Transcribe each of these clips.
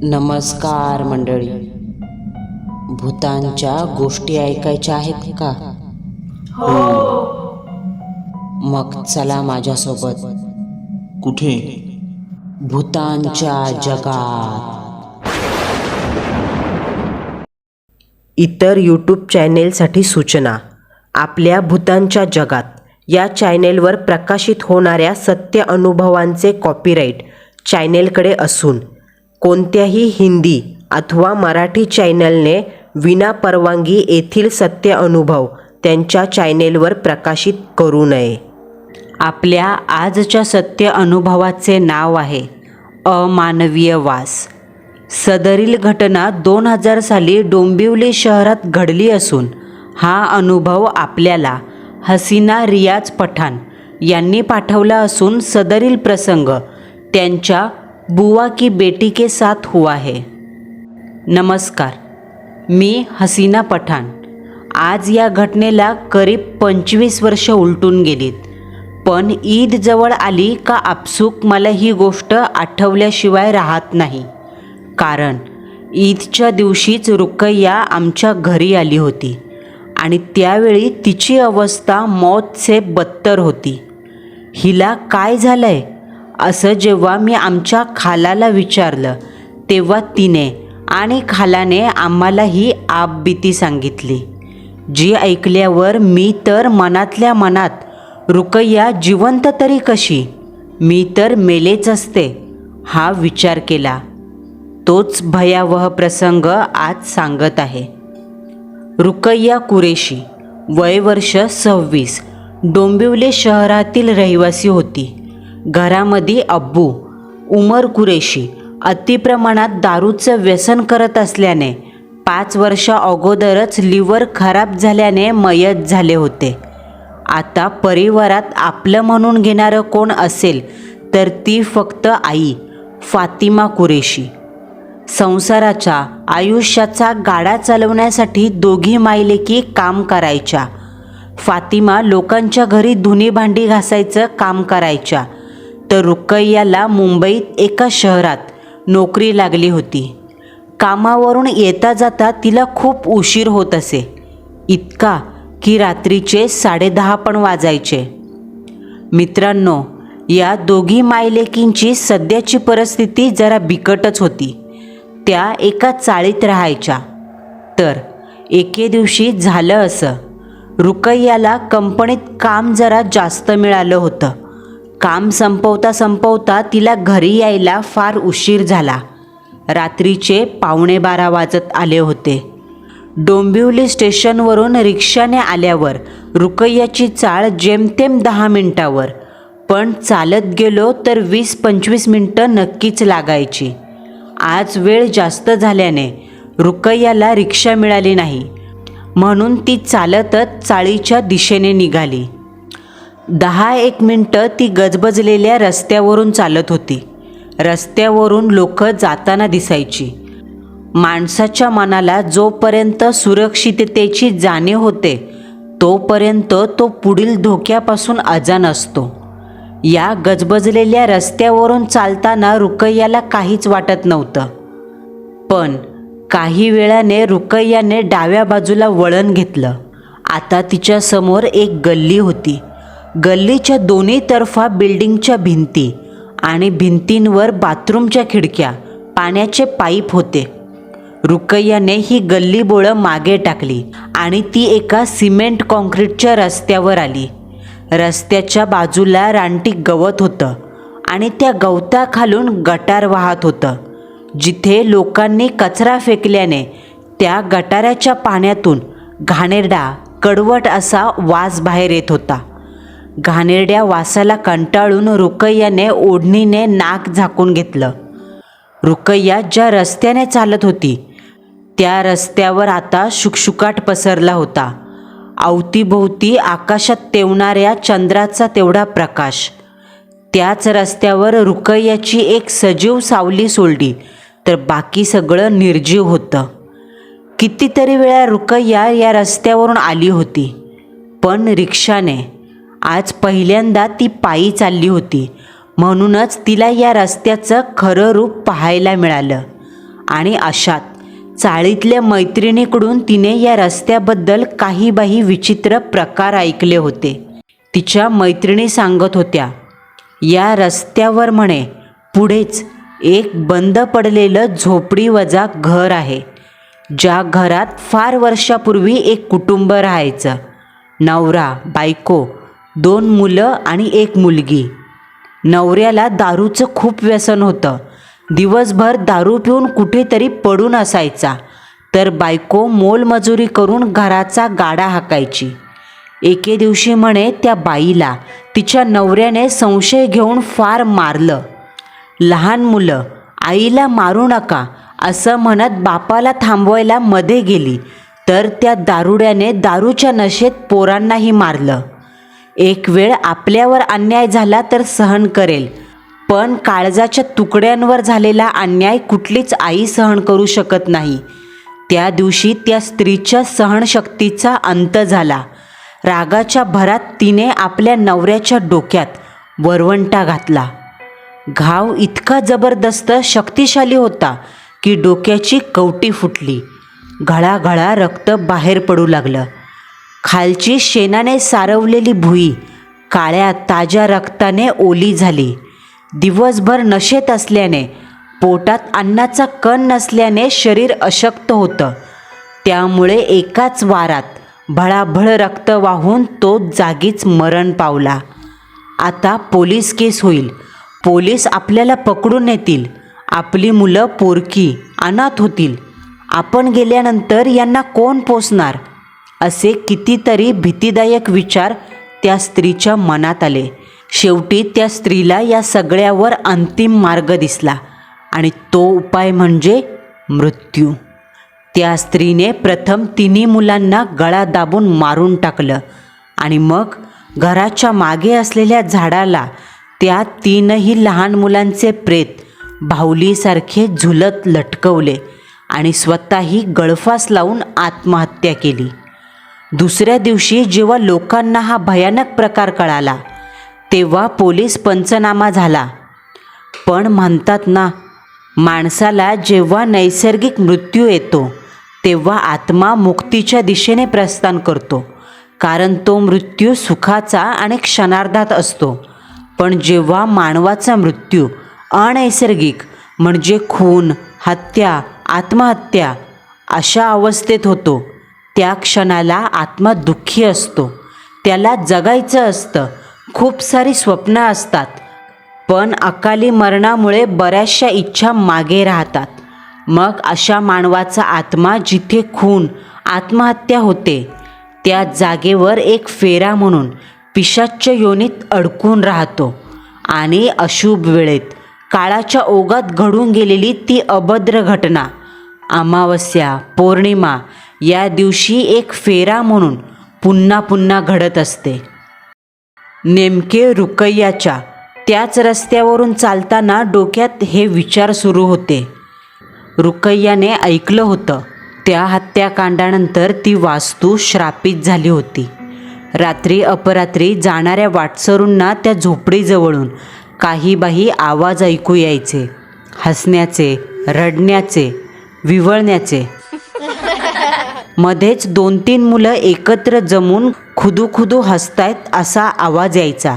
नमस्कार मंडळी. भूतांच्या गोष्टी ऐकायच्या आहेत का? मग चला माझ्यासोबत. कुठे? भूतांच्या जगात. इतर यूट्यूब चॅनेलसाठी सूचना. आपल्या भूतांच्या जगात या चॅनेलवर प्रकाशित होणाऱ्या सत्य अनुभवांचे कॉपीराईट चॅनेलकडे असून कोणत्याही हिंदी अथवा मराठी चॅनलने विना परवानगी येथील सत्य अनुभव त्यांच्या चॅनेलवर प्रकाशित करू नये. आपल्या आजच्या सत्य अनुभवाचे नाव आहे अमानवीय वास. सदरील घटना 2000 साली डोंबिवली शहरात घडली असून हा अनुभव आपल्याला हसीना रियाज पठाण यांनी पाठवला असून सदरील प्रसंग त्यांच्या बुआ की बेटी के साथ हुआ है. नमस्कार, मी हसीना पठाण. आज या घटनेला करीब 25 वर्ष उलटून गेलीत, पण ईद जवळ आली का आपसूक मला ही गोष्ट आठवल्याशिवाय राहत नाही. कारण ईदच्या दिवशीच रुकैया आमच्या घरी आली होती आणि त्यावेळी तिची अवस्था मौतसे बदतर होती. हिला काय झालंय असं जेव्हा मी आमच्या खालाला विचारलं तेव्हा तिने आणि खालाने आम्हाला ही आपबीती सांगितली, जी ऐकल्यावर मी तर मनातल्या मनात रुकैया जिवंत तरी कशी, मी तर मेलेच असते हा विचार केला. तोच भयावह प्रसंग आज सांगत आहे. रुकैया कुरेशी, वय वर्ष 26, डोंबिवली शहरातील रहिवासी होती. घरामध्ये अब्बू उमर कुरेशी अतिप्रमाणात दारूचं व्यसन करत असल्याने 5 वर्षा अगोदरच लिव्हर खराब झाल्याने मयत झाले होते. आता परिवारात आपलं म्हणून घेणारं कोण असेल तर ती फक्त आई फातिमा कुरेशी. संसाराच्या आयुष्याचा गाडा चालवण्यासाठी दोघी मायलेकी काम करायच्या. फातिमा लोकांच्या घरी धुणी भांडी घासायचं काम करायच्या, तर रुकैयाला मुंबईत एका शहरात नोकरी लागली होती. कामावरून येता जाता तिला खूप उशीर होत असे, इतका की रात्रीचे 10:30 पण वाजायचे. मित्रांनो, या दोघी मायलेकींची सध्याची परिस्थिती जरा बिकटच होती. त्या एका चाळीत राहायच्या. तर एके दिवशी झालं असं, रुकैयाला कंपनीत काम जरा जास्त मिळालं होतं. काम संपवता संपवता तिला घरी यायला फार उशीर झाला. रात्रीचे 11:15 वाजत आले होते. डोंबिवली स्टेशनवरून रिक्षाने आल्यावर रुकैयाची चाळ जेमतेम 10 मिनिटावर, पण चालत गेलो तर 20-25 मिनटं नक्कीच लागायची. आज वेळ जास्त झाल्याने रुकैयाला रिक्षा मिळाली नाही, म्हणून ती चालतच चाळीच्या दिशेने निघाली. 10-1 मिनटं ती गजबजलेल्या रस्त्यावरून चालत होती. रस्त्यावरून लोक जाताना दिसायची. माणसाच्या मनाला जोपर्यंत सुरक्षिततेची जाणीव होते तोपर्यंत तो पुढील धोक्यापासून अजाण असतो. या गजबजलेल्या रस्त्यावरून चालताना रुकैयाला काहीच वाटत नव्हतं. पण काही वेळाने रुकैयाने डाव्या बाजूला वळण घेतलं. आता तिच्या समोर एक गल्ली होती. गल्लीच्या दोन्ही तर्फा बिल्डिंगच्या भिंती आणि भिंतींवर बाथरूमच्या खिडक्या, पाण्याचे पाईप होते. रुकैयाने ही गल्ली बोळं मागे टाकली आणि ती एका सिमेंट कॉन्क्रीटच्या रस्त्यावर आली. रस्त्याच्या बाजूला रानटी गवत होतं आणि त्या गवताखालून गटार वाहत होतं, जिथे लोकांनी कचरा फेकल्याने त्या गटाराच्या पाण्यातून घाणेरडा कडवट असा वास बाहेर येत होता. घाणेरड्या वासाला कंटाळून रुकैयाने ओढणीने नाक झाकून घेतलं. रुकैया ज्या रस्त्याने चालत होती त्या रस्त्यावर आता शुकशुकाट पसरला होता. अवतीभोवती आकाशात तेवणाऱ्या चंद्राचा तेवढा प्रकाश. त्याच रस्त्यावर रुकैयाची एक सजीव सावली सोडली तर बाकी सगळं निर्जीव होतं. कितीतरी वेळा रुकैया या रस्त्यावरून आली होती, पण रिक्षाने. आज पहिल्यांदा ती पायी चालली होती, म्हणूनच तिला या रस्त्याचं खरं रूप पाहायला मिळालं. आणि अशात चाळीतल्या मैत्रिणीकडून तिने या रस्त्याबद्दल काही बाही विचित्र प्रकार ऐकले होते. तिच्या मैत्रिणी सांगत होत्या, या रस्त्यावर म्हणे पुढेच एक बंद पडलेलं झोपडीवजा घर आहे, ज्या घरात फार वर्षापूर्वी एक कुटुंब राहायचं. नवरा, बायको, 2 मुलं आणि 1 मुलगी. नवऱ्याला दारूचं खूप व्यसन होतं. दिवसभर दारू पिऊन कुठेतरी पडून असायचा, तर बायको मोलमजुरी करून घराचा गाडा हाकायची. एके दिवशी म्हणे त्या बाईला तिच्या नवऱ्याने संशय घेऊन फार मारलं. लहान मुलं आईला मारू नका असं म्हणत बापाला थांबवायला मध्ये गेली, तर त्या दारुड्याने दारूच्या नशेत पोरांनाही मारलं. एक वेळ आपल्यावर अन्याय झाला तर सहन करेल, पण काळजाच्या तुकड्यांवर झालेला अन्याय कुठलीच आई सहन करू शकत नाही. त्या दिवशी त्या स्त्रीच्या सहनशक्तीचा अंत झाला. रागाच्या भरात तिने आपल्या नवऱ्याच्या डोक्यात वरवंटा घातला. घाव इतका जबरदस्त शक्तिशाली होता की डोक्याची कवटी फुटली. घळाघळा रक्त बाहेर पडू लागलं. खालची शेणाने सारवलेली भुई काळ्या ताज्या रक्ताने ओली झाली. दिवसभर नशेत असल्याने, पोटात अन्नाचा कण नसल्याने शरीर अशक्त होतं. त्यामुळे एकाच वारात भळाभळ रक्त वाहून तो जागीच मरण पावला. आता पोलीस केस होईल. पोलीस आपल्याला पकडून नेतील. आपली मुलं पोरकी अनाथ होतील. आपण गेल्यानंतर यांना कोण पोसणार? असे कितीतरी भीतीदायक विचार त्या स्त्रीच्या मनात आले. शेवटी त्या स्त्रीला या सगळ्यावर अंतिम मार्ग दिसला आणि तो उपाय म्हणजे मृत्यू. त्या स्त्रीने प्रथम 3 मुलांना गळा दाबून मारून टाकलं आणि मग घराच्या मागे असलेल्या झाडाला त्या 3ही लहान मुलांचे प्रेत बाहुलीसारखे झुलत लटकवले आणि स्वतःही गळफास लावून आत्महत्या केली. दुसऱ्या दिवशी जेव्हा लोकांना हा भयानक प्रकार कळाला, तेव्हा पोलीस पंचनामा झाला. पण म्हणतात ना, माणसाला जेव्हा नैसर्गिक मृत्यू येतो तेव्हा आत्मा मुक्तीच्या दिशेने प्रस्थान करतो, कारण तो मृत्यू सुखाचा आणि क्षणार्धात असतो. पण जेव्हा मानवाचा मृत्यू अनैसर्गिक म्हणजे खून, हत्या, आत्महत्या अशा अवस्थेत होतो, त्या क्षणाला आत्मा दुःखी असतो. त्याला जगायचं असतं, खूप सारी स्वप्न असतात, पण अकाली मरणामुळे बऱ्याचशा इच्छा मागे राहतात. मग अशा मानवाचा आत्मा जिथे खून, आत्महत्या होते, त्या जागेवर एक फेरा म्हणून पिशाच्य योनीत अडकून राहतो आणि अशुभ वेळेत काळाच्या ओघात घडून गेलेली ती अभद्र घटना अमावस्या, पौर्णिमा या दिवशी एक फेरा म्हणून पुन्हा पुन्हा घडत असते. नेमके रुकैयाच्या त्याच रस्त्यावरून चालताना डोक्यात हे विचार सुरू होते. रुकैयाने ऐकलं होतं, त्या हत्याकांडानंतर ती वास्तू श्रापित झाली होती. रात्री अपरात्री जाणाऱ्या वाटसरूंना त्या झोपडीजवळून काही बाही आवाज ऐकू यायचे. हसण्याचे, रडण्याचे, विव्हळण्याचे. मध्येच 2-3 मुलं एकत्र जमून खुदू हसतायत असा आवाज यायचा.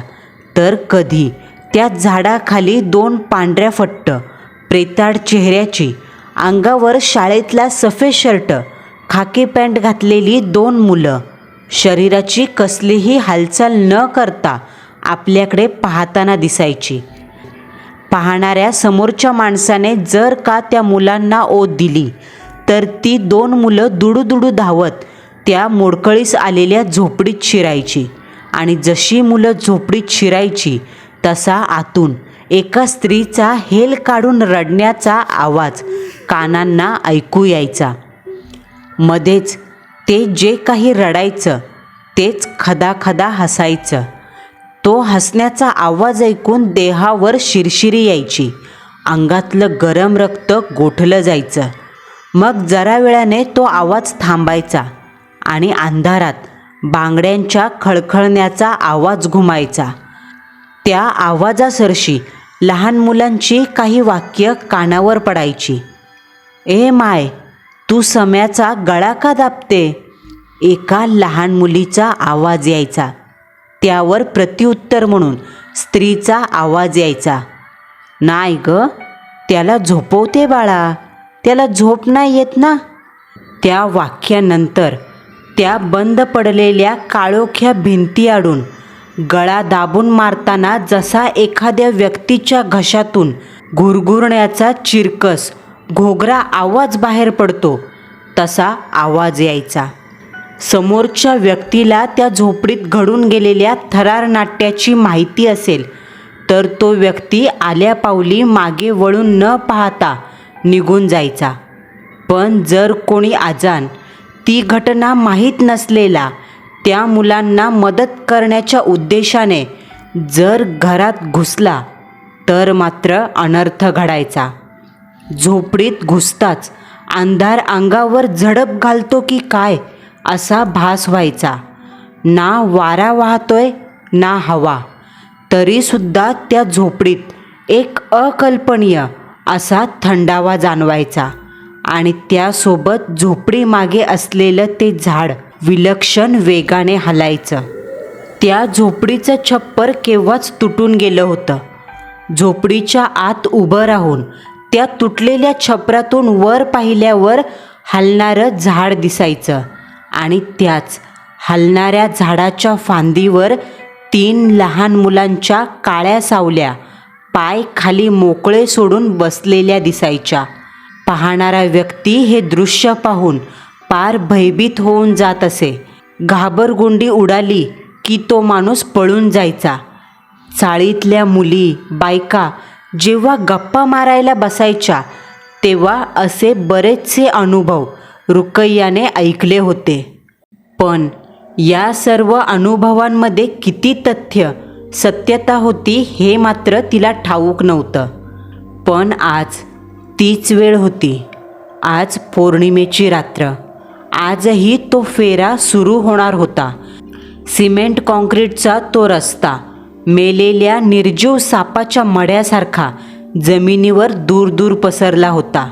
तर कधी त्या झाडाखाली 2 पांढऱ्या फट्ट, प्रेताड चेहऱ्याची, अंगावर शाळेतला सफेद शर्ट, खाकी पॅन्ट घातलेली 2 मुलं शरीराची कसलीही हालचाल न करता आपल्याकडे पाहताना दिसायची. पाहणाऱ्या समोरच्या माणसाने जर का त्या मुलांना ओढ दिली तर ती 2 मुलं दुडूदुडू धावत त्या मोडकळीस आलेल्या झोपडीत शिरायची आणि जशी मुलं झोपडीत शिरायची तसा आतून एका स्त्रीचा हेल काढून रडण्याचा आवाज कानांना ऐकू यायचा. मध्येच ते जे काही रडायचं तेच खदाखदा हसायचं. तो हसण्याचा आवाज ऐकून देहावर शिरशिरी यायची. अंगातलं गरम रक्त गोठलं जायचं. मग जरा वेळाने तो आवाज थांबायचा आणि अंधारात बांगड्यांच्या खळखळण्याचा आवाज घुमायचा. त्या आवाजासरशी लहान मुलांची काही वाक्य कानावर पडायची. ए माय, तू सम्याचा गळा का दाबते? एका लहान मुलीचा आवाज यायचा. त्यावर प्रत्युत्तर म्हणून स्त्रीचा आवाज यायचा. नाही ग, त्याला झोपवते बाळा, त्याला झोप नाही येत ना. त्या वाक्यानंतर त्या बंद पडलेल्या काळोख्या भिंती आडून गळा दाबून मारताना जसा एखाद्या व्यक्तीच्या घशातून घुरघुरण्याचा चिरकस घोगरा आवाज बाहेर पडतो, तसा आवाज यायचा. समोरच्या व्यक्तीला त्या झोपडीत घडून गेलेल्या थरार नाट्याची माहिती असेल तर तो व्यक्ती आल्या पावली मागे वळून न पाहता निघून जायचा. पण जर कोणी अजाण, ती घटना माहीत नसलेला त्या मुलांना मदत करण्याच्या उद्देशाने जर घरात घुसला तर मात्र अनर्थ घडायचा. झोपडीत घुसताच अंधार अंगावर झडप घालतो की काय असा भास व्हायचा. ना वारा वाहतोय ना हवा, तरीसुद्धा त्या झोपडीत एक अकल्पनीय असा थंडावा जाणवायचा. आणि त्यासोबत झोपडीमागे असलेलं ते झाड विलक्षण वेगाने हलायचं. त्या झोपडीचं छप्पर केव्हाच तुटून गेलं होतं. झोपडीच्या आत उभं राहून त्या तुटलेल्या छपरातून वर पाहिल्यावर हलणारं झाड दिसायचं आणि त्याच हलणाऱ्या झाडाच्या फांदीवर 3 लहान मुलांच्या काळ्या सावल्या पाय खाली मोकळे सोडून बसलेल्या दिसायच्या. पाहणारा व्यक्ती हे दृश्य पाहून पार भयभीत होऊन जात असे. घाबरगुंडी उडाली की तो माणूस पळून जायचा. चाळीतल्या मुली बायका जेव्हा गप्पा मारायला बसायच्या तेव्हा असे बरेचसे अनुभव रुकैयाने ऐकले होते. पण या सर्व अनुभवांमध्ये किती तथ्य सत्यता होती हे मात्र तिला ठाऊक नव्हतं. पण आज तीच वेळ होती. आज पौर्णिमेची रात्र. आजही तो फेरा सुरू होणार होता. सिमेंट कॉन्क्रीटचा तो रस्ता मेलेल्या निर्जीव सापाच्या मड्यासारखा जमिनीवर दूर दूर पसरला होता.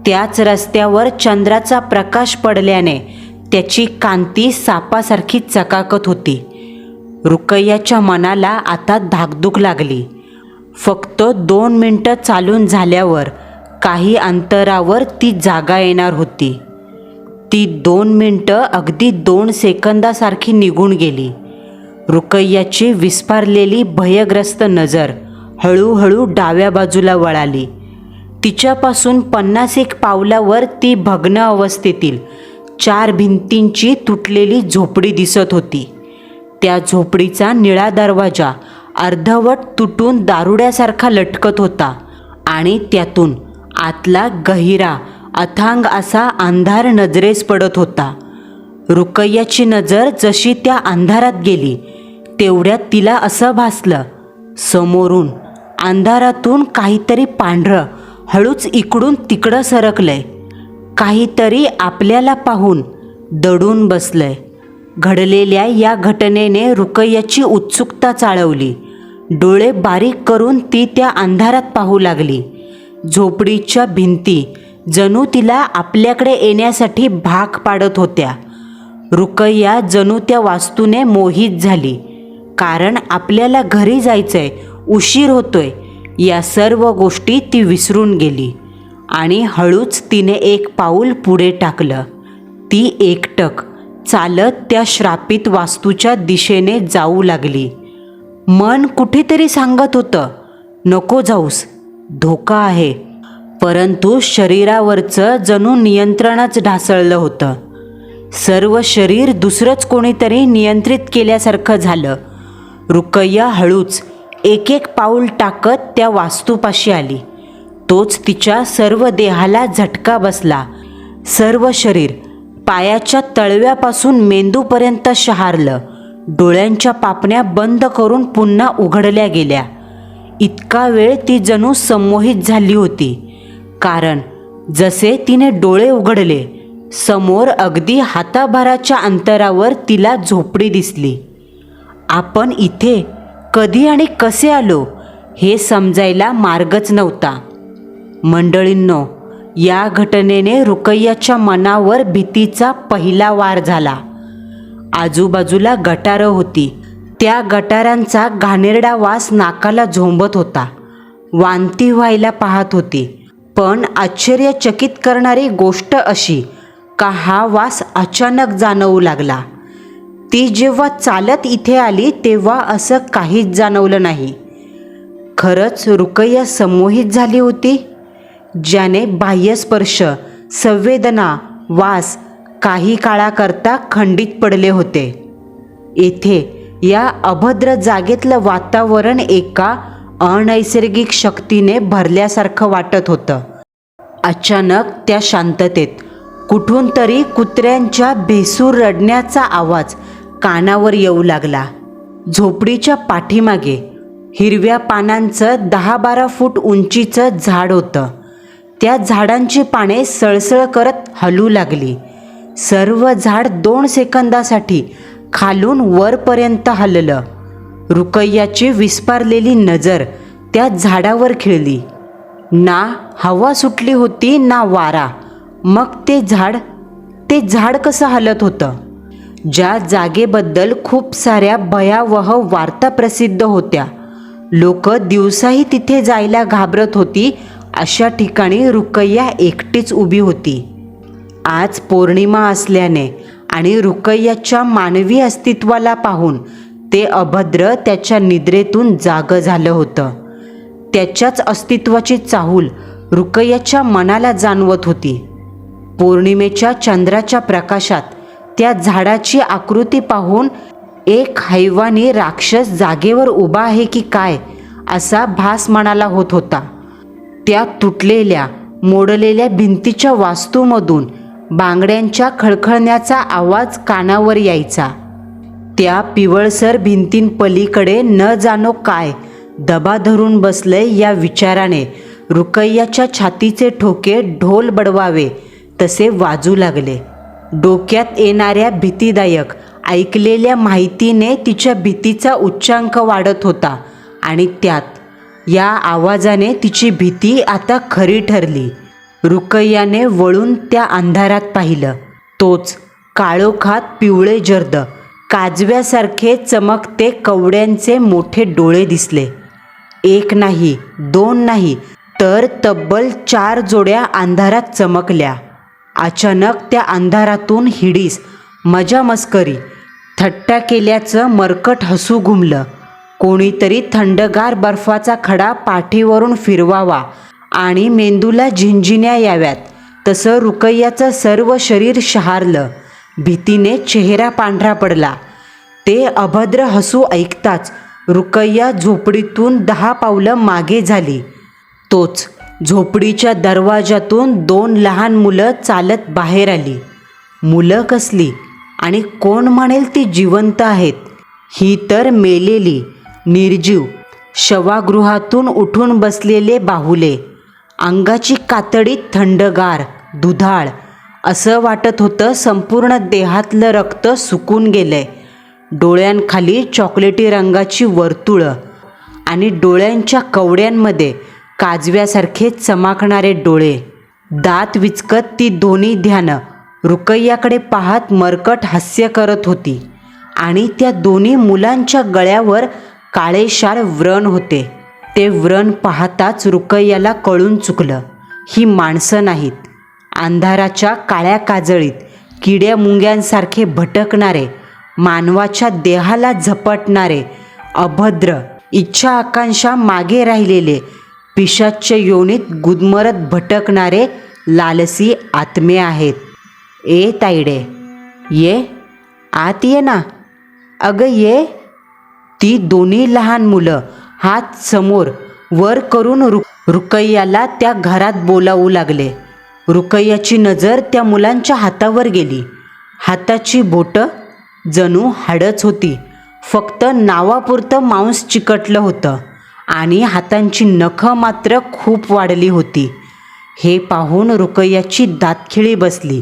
त्याच रस्त्यावर चंद्राचा प्रकाश पडल्याने त्याची कांती सापासारखी चकाकत होती. रुकैयाच्या मनाला आता धाकधूक लागली. फक्त 2 मिनटं चालून झाल्यावर काही अंतरावर ती जागा येणार होती. ती 2 मिनटं अगदी 2 सेकंदासारखी निघून गेली. रुकैयाची विस्फारलेली भयग्रस्त नजर हळूहळू डाव्या बाजूला वळाली. तिच्यापासून 50 पावलावर ती भग्न अवस्थेतील 4 भिंतींची तुटलेली झोपडी दिसत होती. त्या झोपडीचा निळा दरवाजा अर्धवट तुटून दारुड्यासारखा लटकत होता आणि त्यातून आतला गहिरा अथांग असा अंधार नजरेस पडत होता. रुकैयाची नजर जशी त्या अंधारात गेली तेवढ्यात तिला असं भासलं, समोरून अंधारातून काहीतरी पांढरं हळूच इकडून तिकडं सरकलंय. काहीतरी आपल्याला पाहून दडून बसलंय. घडलेल्या या घटनेने रुकैयाची उत्सुकता चाळवली. डोळे बारीक करून ती त्या अंधारात पाहू लागली. झोपडीच्या भिंती जणू तिला आपल्याकडे येण्यासाठी भाग पाडत होत्या. रुकैया जणू त्या वास्तूने मोहित झाली. कारण आपल्याला घरी जायचंय, उशीर होतोय, या सर्व गोष्टी ती विसरून गेली आणि हळूच तिने एक पाऊल पुढे टाकलं. ती एकटक चालत त्या श्रापित वास्तूच्या दिशेने जाऊ लागली. मन कुठेतरी सांगत होतं, नको जाऊस, धोका आहे. परंतु शरीरावरचं जणू नियंत्रणच ढासळलं होतं. सर्व शरीर दुसरंच कोणीतरी नियंत्रित केल्यासारखं झालं. रुकैया हळूच एक एक पाऊल टाकत त्या वास्तूपाशी आली. तोच तिच्या सर्व देहाला झटका बसला. सर्व शरीर पायाच्या तळव्यापासून मेंदूपर्यंत शहारलं. डोळ्यांच्या पापण्या बंद करून पुन्हा उघडल्या गेल्या. इतका वेळ ती जणू संमोहित झाली होती. कारण जसे तिने डोळे उघडले, समोर अगदी हाताभराच्या अंतरावर तिला झोपडी दिसली. आपण इथे कधी आणि कसे आलो हे समजायला मार्गच नव्हता. मंडळींनो, या घटनेने रुकय्याच्या मनावर भीतीचा पहिला वार झाला. आजूबाजूला गटारं होती. त्या गटारांचा घाणेरडा वास नाकाला झोंबत होता. वांती व्हायला पाहत होती. पण आश्चर्यचकित करणारी गोष्ट अशी का हा वास अचानक जाणवू लागला. ती जेव्हा चालत इथे आली तेव्हा असं काहीच जाणवलं नाही. खरंच रुकय्या संमोहित झाली होती, ज्याने बाह्यस्पर्श, संवेदना, वास काही काळाकरता खंडित पडले होते. येथे या अभद्र जागेतलं वातावरण एका अनैसर्गिक शक्तीने भरल्यासारखं वाटत होतं. अचानक त्या शांततेत कुठून तरी कुत्र्यांच्या भेसूर रडण्याचा आवाज कानावर येऊ लागला. झोपडीच्या पाठीमागे हिरव्या पानांचं 10-12 फूट उंचीचं झाड होतं. त्या झाडांची पाने सळसळ करत हलू लागली. सर्व झाड 2 सेकंदासाठी खालून वरपर्यंत हललं. रुकय्याची विस्पारलेली नजर त्या झाडावर खिळली. ना हवा सुटली होती ना वारा. मग ते झाड कसं हलत होतं? ज्या जागेबद्दल खूप साऱ्या भयावह वार्ता प्रसिद्ध होत्या, लोक दिवसाही तिथे जायला घाबरत होती, अशा ठिकाणी रुकय्या एकटीच उभी होती. आज पौर्णिमा असल्याने आणि रुकय्याच्या मानवी अस्तित्वाला पाहून ते अभद्र त्याच्या निद्रेतून जागं झालं होतं. त्याच्याच अस्तित्वाची चाहूल रुकय्याच्या मनाला जाणवत होती. पौर्णिमेच्या चंद्राच्या प्रकाशात त्या झाडाची आकृती पाहून एक हैवानी राक्षस जागेवर उभा आहे की काय असा भास मनाला होत होता. त्या तुटलेल्या मोडलेल्या भिंतीच्या वास्तूमधून बांगड्यांच्या खळखळण्याचा आवाज कानावर यायचा. त्या पिवळसर भिंतींपलीकडे न जाणो काय दबा धरून बसलंय या विचाराने रुकय्याच्या छातीचे ठोके ढोल बडवावे तसे वाजू लागले. डोक्यात येणाऱ्या भीतीदायक ऐकलेल्या माहितीने तिच्या भीतीचा उच्चांक वाढत होता आणि त्यात या आवाजाने तिची भीती आता खरी ठरली. रुकय्याने वळून त्या अंधारात पाहिलं. तोच काळोखात पिवळे जर्द काजव्यासारखे चमकते कवड्यांचे मोठे डोळे दिसले. 1 नाही 2 नाही तर तब्बल 4 जोड्या अंधारात चमकल्या. अचानक त्या अंधारातून हिडीस, मजा मस्करी, थट्टा केल्याचं मरकट हसू घुमलं. कोणीतरी थंडगार बर्फाचा खडा पाठीवरून फिरवावा आणि मेंदूला झिंझिण्या याव्यात तसं रुकय्याचं सर्व शरीर शहारलं. भीतीने चेहरा पांढरा पडला. ते अभद्र हसू ऐकताच रुकय्या झोपडीतून 10 पावलं मागे झाली. तोच झोपडीच्या दरवाजातून 2 लहान मुलं चालत बाहेर आली. मुलं कसली आणि कोण म्हणेल ती जिवंत आहेत? ही तर मेलेली, निर्जीव, शवागृहातून उठून बसलेले बाहुले. अंगाची कातडी थंडगार, दुधाळ. असं वाटत होतं संपूर्ण देहातलं रक्त सुकून गेलंय. डोळ्यांखाली चॉकलेटी रंगाची वर्तुळं आणि डोळ्यांच्या कवड्यांमध्ये काजव्यासारखे चमकणारे डोळे. दात विचकत ती दोन्ही ध्यानं रुकय्याकडे पाहत मरकट हास्य करत होती आणि त्या दोन्ही मुलांच्या गळ्यावर काळेशार व्रण होते. ते व्रण पाहताच रुकय्याला कळून चुकलं, ही माणसं नाहीत. अंधाराच्या काळ्या काजळीत किड्या मुंग्यांसारखे भटकणारे, मानवाच्या देहाला झपटणारे, अभद्र, इच्छा आकांक्षा मागे राहिलेले, पिशाच्य योनीत गुदमरत भटकणारे लालसी आत्मे आहेत. ए ताईडे, ये आत ये ना. अगं ये. ती दोन्ही लहान मुलं हात समोर वर करून रुकय्याला त्या घरात बोलावू लागले. रुकय्याची नजर त्या मुलांच्या हातावर गेली. हाताची बोटं जणू हाडच होती. फक्त नावापुरतं मांस चिकटलं होतं आणि हातांची नखं मात्र खूप वाढली होती. हे पाहून रुकय्याची दातखिळी बसली.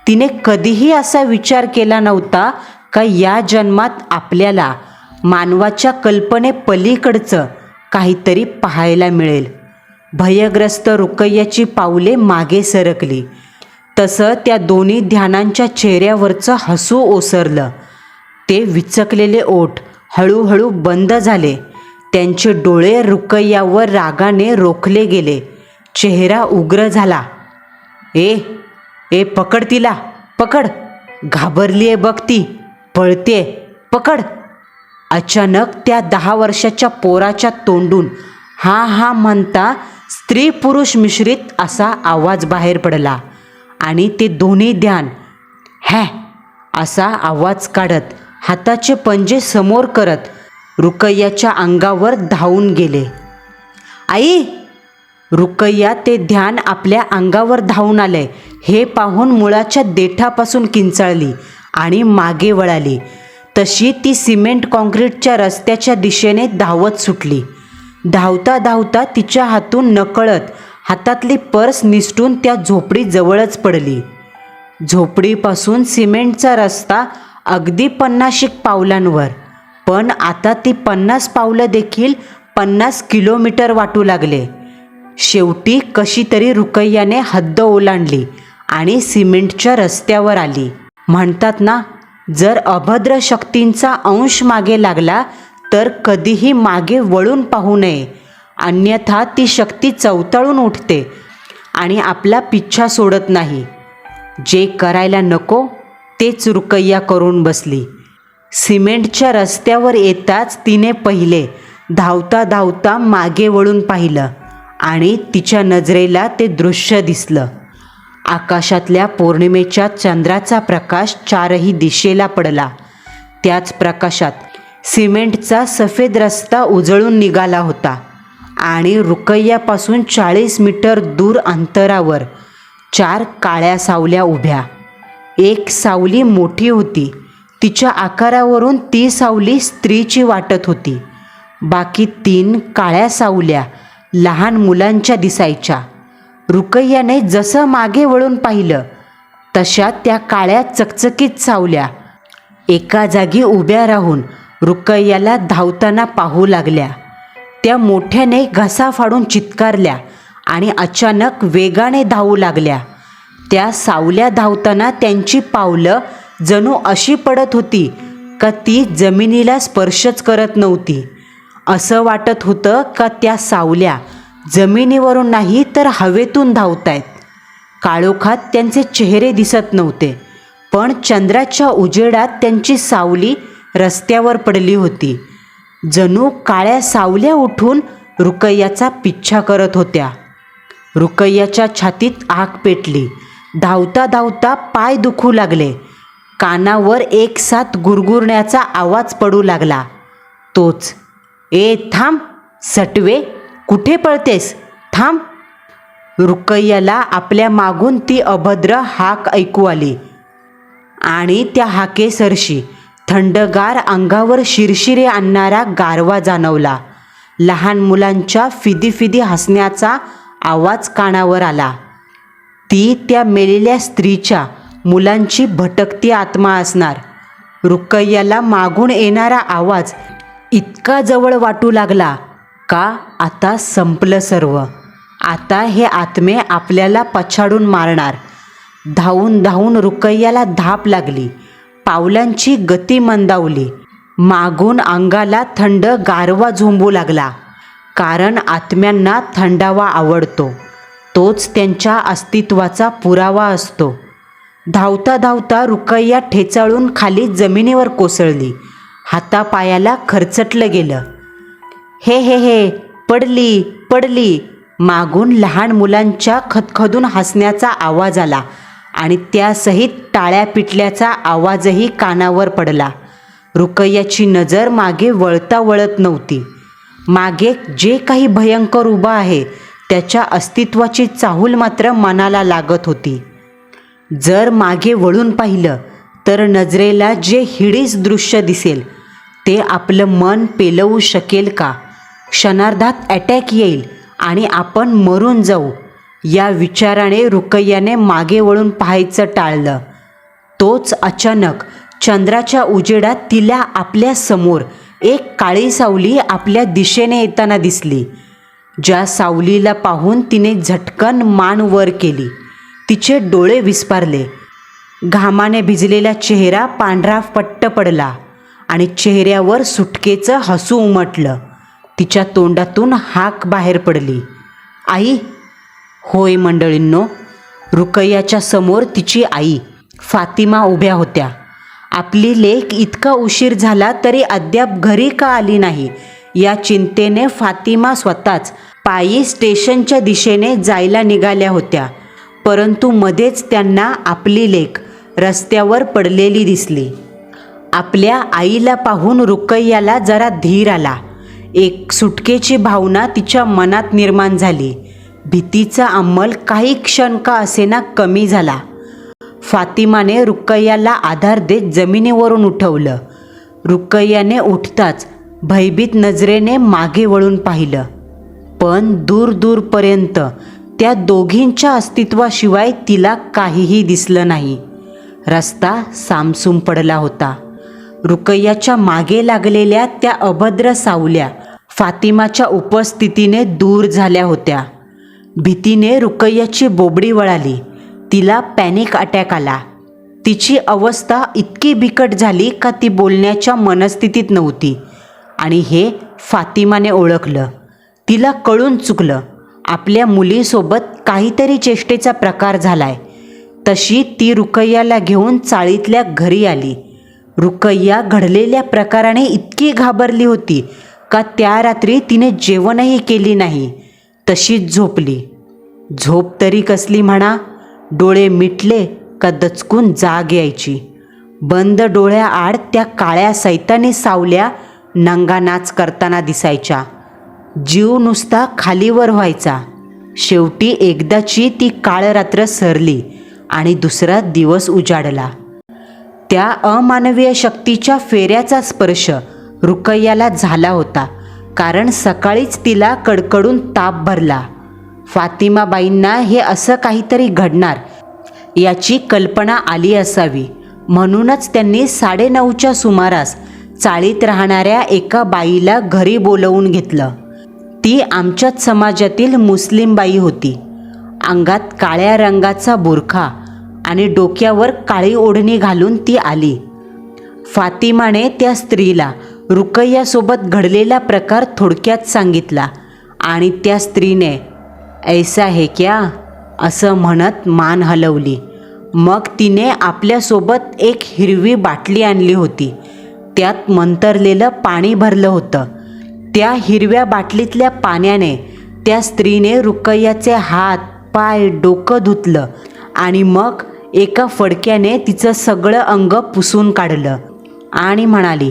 तिने कधीही असा विचार केला नव्हता का या जन्मात आपल्याला मानवाच्या कल्पनेपलीकडचं काहीतरी पाहायला मिळेल. भयग्रस्त रुकय्याची पावले मागे सरकली. तसं त्या दोन्ही ध्यानांच्या चेहऱ्यावरचं हसू ओसरलं. ते विचकलेले ओठ हळूहळू बंद झाले. त्यांचे डोळे रुकय्यावर रागाने रोखले गेले. चेहरा उग्र झाला. ए पकड तिला, पकड. घाबरलीये बघ ती, पळतेय, पकड. अचानक त्या 10 वर्षाच्या पोराच्या तोंडून हा म्हणता स्त्री पुरुष मिश्रित असा आवाज बाहेर पडला आणि ते दोन्ही ध्यान हॅ असा आवाज काढत हाताचे पंजे समोर करत रुकय्याच्या अंगावर धावून गेले. आई! रुकय्या ते ध्यान आपल्या अंगावर धावून आले हे पाहून मुळाच्या देठापासून किंचाळली आणि मागे वळाली. तशी ती सिमेंट कॉन्क्रीटच्या रस्त्याच्या दिशेने धावत सुटली. धावता धावता तिच्या हातून नकळत हातातली पर्स निसटून त्या झोपडीजवळच पडली. झोपडीपासून सिमेंटचा रस्ता अगदी 50 पावलांवर, पण आता ती 50 पावलं देखील 50 किलोमीटर वाटू लागले. शेवटी कशी तरी रुकय्याने हद्द ओलांडली आणि सिमेंटच्या रस्त्यावर आली. म्हणतात ना, जर अभद्र शक्तींचा अंश मागे लागला तर कधीही मागे वळून पाहू नये, अन्यथा ती शक्ती चवताळून उठते आणि आपला पिच्छा सोडत नाही. जे करायला नको तेच रुकय्या करून बसली. सिमेंटच्या रस्त्यावर येताच तिने पहिले धावता धावता मागे वळून पाहिलं आणि तिच्या नजरेला ते दृश्य दिसलं. आकाशातल्या पौर्णिमेच्या चंद्राचा प्रकाश चारही दिशेला पडला. त्याच प्रकाशात सिमेंटचा सफेद रस्ता उजळून निघाला होता आणि रुकय्यापासून 40 मीटर दूर अंतरावर 4 काळ्या सावल्या उभ्या. एक सावली मोठी होती. तिच्या आकारावरून ती सावली स्त्रीची वाटत होती. बाकी 3 काळ्या सावल्या लहान मुलांच्या दिसायच्या. रुकय्याने जसं मागे वळून पाहिलं तशा त्या काळ्या चकचकीत सावल्या एका जागी उभ्या राहून रुकय्याला धावताना पाहू लागल्या. त्या मोठ्याने घसा फाडून चित्कारल्या आणि अचानक वेगाने धावू लागल्या. त्या सावल्या धावताना त्यांची पावलं जणू अशी पडत होती का ती जमिनीला स्पर्शच करत नव्हती. असं वाटत होतं का त्या सावल्या जमिनीवरून नाही तर हवेतून धावतायत. काळोखात त्यांचे चेहरे दिसत नव्हते, पण चंद्राच्या उजेडात त्यांची सावली रस्त्यावर पडली होती. जणू काळ्या सावल्या उठून रुकय्याचा पिच्छा करत होत्या. रुकय्याच्या छातीत आग पेटली. धावता धावता पाय दुखू लागले. कानावर एकसाथ गुरगुरण्याचा आवाज पडू लागला. तोच, थांब सटवे, कुठे पळतेस, थांब. रुकय्याला आपल्या मागून ती अभद्र हाक ऐकू आली आणि त्या हाकेसरशी थंडगार अंगावर शिरशिरे आणणारा गारवा जाणवला. लहान मुलांच्या फिदी हसण्याचा आवाज कानावर आला. ती त्या मेलेल्या स्त्रीच्या मुलांची भटकती आत्मा असणार. रुकय्याला मागून येणारा आवाज इतका जवळ वाटू लागला का आता संपलं सर्व. आता हे आत्मे आपल्याला पछाडून मारणार. धावून धावून रुकय्याला धाप लागली. पावलांची गती मंदावली. मागून अंगाला थंड गारवा झोंबू लागला. कारण आत्म्यांना थंडावा आवडतो. तोच त्यांच्या अस्तित्वाचा पुरावा असतो. धावता धावता रुकय्या ठेचाळून खाली जमिनीवर कोसळली. हातापायाला खरचटलं गेलं. हे पडली पडली. मागून लहान मुलांच्या खदखदून हसण्याचा आवाज आला आणि त्यासहित टाळ्या पिटल्याचा आवाजही कानावर पडला. रुकय्याची नजर मागे वळता वळत नव्हती. मागे जे काही भयंकर उभं आहे त्याच्या अस्तित्वाची चाहूल मात्र मनाला लागत होती. जर मागे वळून पाहिलं तर नजरेला जे हिडीस दृश्य दिसेल ते आपलं मन पेलवू शकेल का? क्षणार्धात अटॅक येईल आणि आपण मरून जाऊ. या विचाराने रुकय्याने मागे वळून पाहायचं टाळलं. तोच अचानक चंद्राच्या उजेडात तिला आपल्या समोर एक काळी सावली आपल्या दिशेने येताना दिसली. ज्या सावलीला पाहून तिने झटकन मान वर केली. तिचे डोळे विस्पारले. घामाने भिजलेला चेहरा पांढरा पट्ट पडला आणि चेहऱ्यावर सुटकेचं हसू उमटलं. तिच्या तोंडातून हाक बाहेर पडली, आई. होय मंडळींनो, रुकय्याच्या समोर तिची आई फातिमा उभ्या होत्या. आपली लेक इतका उशीर झाला तरी अद्याप घरी का आली नाही या चिंतेने फातिमा स्वतःच पायी स्टेशनच्या दिशेने जायला निघाल्या होत्या. परंतु मध्येच त्यांना आपली लेक रस्त्यावर पडलेली दिसली. आपल्या आईला पाहून रुकय्याला जरा धीर आला. एक सुटकेची भावना तिच्या मनात निर्माण झाली. भीतीचा अंमल काही क्षण का असेना कमी झाला. फातिमाने रुकय्याला आधार देत जमिनीवरून उठवलं. रुकय्याने उठताच भयभीत नजरेने मागे वळून पाहिलं, पण दूर दूरपर्यंत त्या दोघींच्या अस्तित्वाशिवाय तिला काहीही दिसलं नाही. रस्ता सामसूम पडला होता. रुकय्याच्या मागे लागलेल्या त्या अभद्र सावल्या फातिमाच्या उपस्थितीने दूर झाल्या होत्या. भीतीने रुकय्याची बोबडी वळाली. तिला पॅनिक अटॅक आला. तिची अवस्था इतकी बिकट झाली का ती बोलण्याच्या मनस्थितीत नव्हती. आणि हे फातिमाने ओळखलं. तिला कळून चुकलं, आपल्या मुलीसोबत काहीतरी चेष्टेचा प्रकार झालाय. तशी ती रुकय्याला घेऊन चाळीतल्या घरी आली. रुकय्या घडलेल्या प्रकाराने इतकी घाबरली होती का त्या रात्री तिने जेवणही केली नाही. तशीच झोपली. झोप तरी कसली म्हणा. डोळे मिटले का दचकून जाग यायची. बंद डोळ्याआड त्या काळ्या सैतानी सावल्या नंगानाच करताना दिसायच्या. जीव नुसता खालीवर व्हायचा. शेवटी एकदाची ती काळ रात्र सरली आणि दुसरा दिवस उजाडला. त्या अमानवीय शक्तीच्या फेऱ्याचा स्पर्श रुकय्याला झाला होता, कारण सकाळीच तिला कडकडून ताप भरला. फातिमाबाईंना हे असं काहीतरी घडणार याची कल्पना आली असावी. म्हणूनच त्यांनी 9:30च्या सुमारास चाळीत राहणाऱ्या एका बाईला घरी बोलवून घेतलं. ती आमच्याच समाजातील मुस्लिम बाई होती. अंगात काळ्या रंगाचा बुरखा आणि डोक्यावर काळी ओढणी घालून ती आली. फातिमाने त्या स्त्रीला रुकय्यासोबत घडलेला प्रकार थोडक्यात सांगितला आणि त्या स्त्रीने ऐसा है क्या असं म्हणत मान हलवली. मग तिने आपल्यासोबत एक हिरवी बाटली आणली होती. त्यात मंतरलेलं पाणी भरलं होतं. त्या हिरव्या बाटलीतल्या पाण्याने त्या स्त्रीने रुकय्याचे हात, पाय, डोकं धुतलं आणि मग एका फडक्याने तिचं सगळं अंग पुसून काढलं आणि म्हणाली,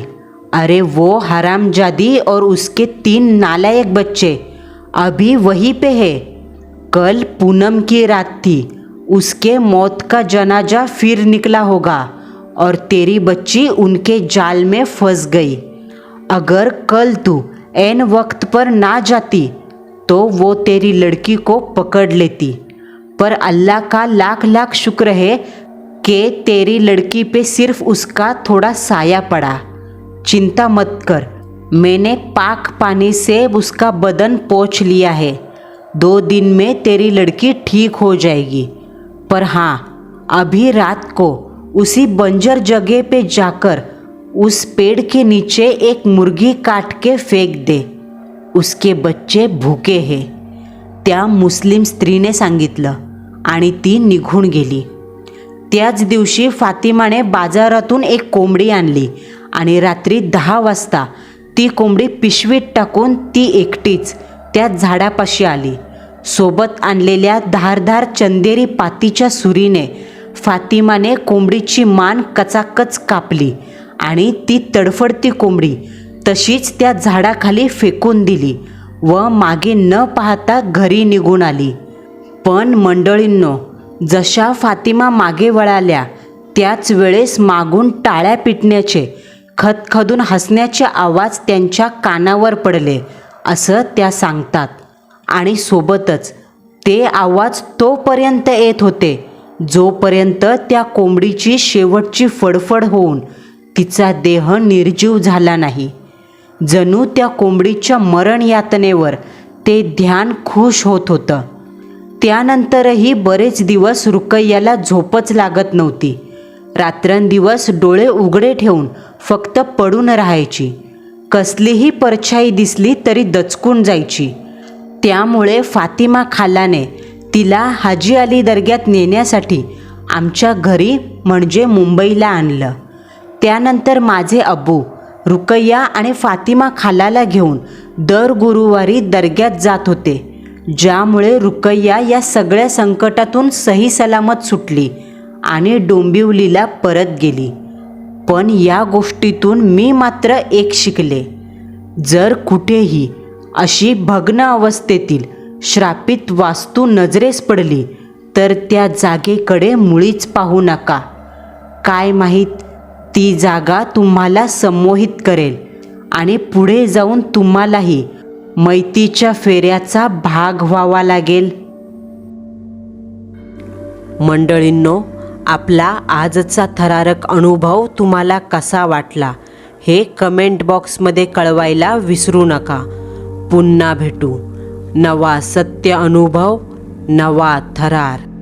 अरे वो हरामजादी और उसके 3 नालायक बच्चे अभी वहीं पे है. कल पूनम की रात थी. उसके मौत का जनाजा फिर निकला होगा और तेरी बच्ची उनके जाल में फंस गई. अगर कल तू ऐन वक्त पर ना जाती तो वो तेरी लड़की को पकड़ लेती. पर अल्लाह का लाख लाख शुक्र है कि तेरी लड़की पे सिर्फ उसका थोड़ा साया पड़ा. चिंता मत कर, मैंने पाक पानी से उसका बदन पोंछ लिया है. 2 दिन में तेरी लड़की ठीक हो जाएगी. पर हाँ, अभी रात को उसी बंजर जगह पे जाकर उस पेड़ के नीचे एक मुर्गी काट के फेंक दे. उसके बच्चे भूखे हैं. त्या मुस्लिम स्त्रीने सांगितलं आणि ती निघून गेली. त्याच दिवशी फातिमाने बाजारातून एक कोंबडी आणली आणि रात्री 10 वाजता ती कोंबडी पिशवीत टाकून ती एकटीच त्या झाडापाशी आली. सोबत आणलेल्या धारधार चंदेरी पातीच्या सुरीने फातिमाने कोंबडीची मान कचाकच कापली आणि ती तडफडती कोंबडी तशीच त्या झाडाखाली फेकून दिली व मागे न पाहता घरी निघून आली. पण मंडळींनो, जशा फातिमा मागे वळाल्या त्याच वेळेस मागून टाळ्या पिटण्याचे, खदखदून हसण्याचे आवाज त्यांच्या कानावर पडले असं त्या सांगतात. आणि सोबतच ते आवाज तोपर्यंत येत होते जोपर्यंत त्या कोंबडीची शेवटची फडफड होऊन तिचा देह निर्जीव झाला नाही. जणू त्या कोंबडीच्या मरण यातनेवर ते ध्यान खुश होत होतं. त्यानंतरही बरेच दिवस रुकय्याला झोपच लागत नव्हती. रात्रंदिवस डोळे उघडे ठेवून फक्त पडून राहायची. कसलीही परछाई दिसली तरी दचकून जायची. त्यामुळे फातिमा खालाने तिला हाजी अली दर्ग्यात नेण्यासाठी आमच्या घरी म्हणजे मुंबईला आणलं. त्यानंतर माझे अब्बू रुकय्या आणि फातिमा खालाला घेऊन दर गुरुवारी दर्ग्यात जात होते, ज्यामुळे रुकय्या या सगळ्या संकटातून सही सलामत सुटली आणि डोंबिवलीला परत गेली. पण या गोष्टीतून मी मात्र एक शिकले, जर कुठेही अशी भग्न अवस्थेतील श्रापित वास्तू नजरेस पडली तर त्या जागेकडे मुळीच पाहू नका. काय माहीत ती जागा तुम्हाला संमोहित करेल आणि पुढे जाऊन तुम्हालाही मैतीच्या फेऱ्याचा भाग व्हावा लागेल. मंडळींनो, आपला आजचा थरारक अनुभव तुम्हाला कसा वाटला हे कमेंट बॉक्समध्ये कळवायला विसरू नका. पुन्हा भेटू. नवा सत्य अनुभव, नवा थरार.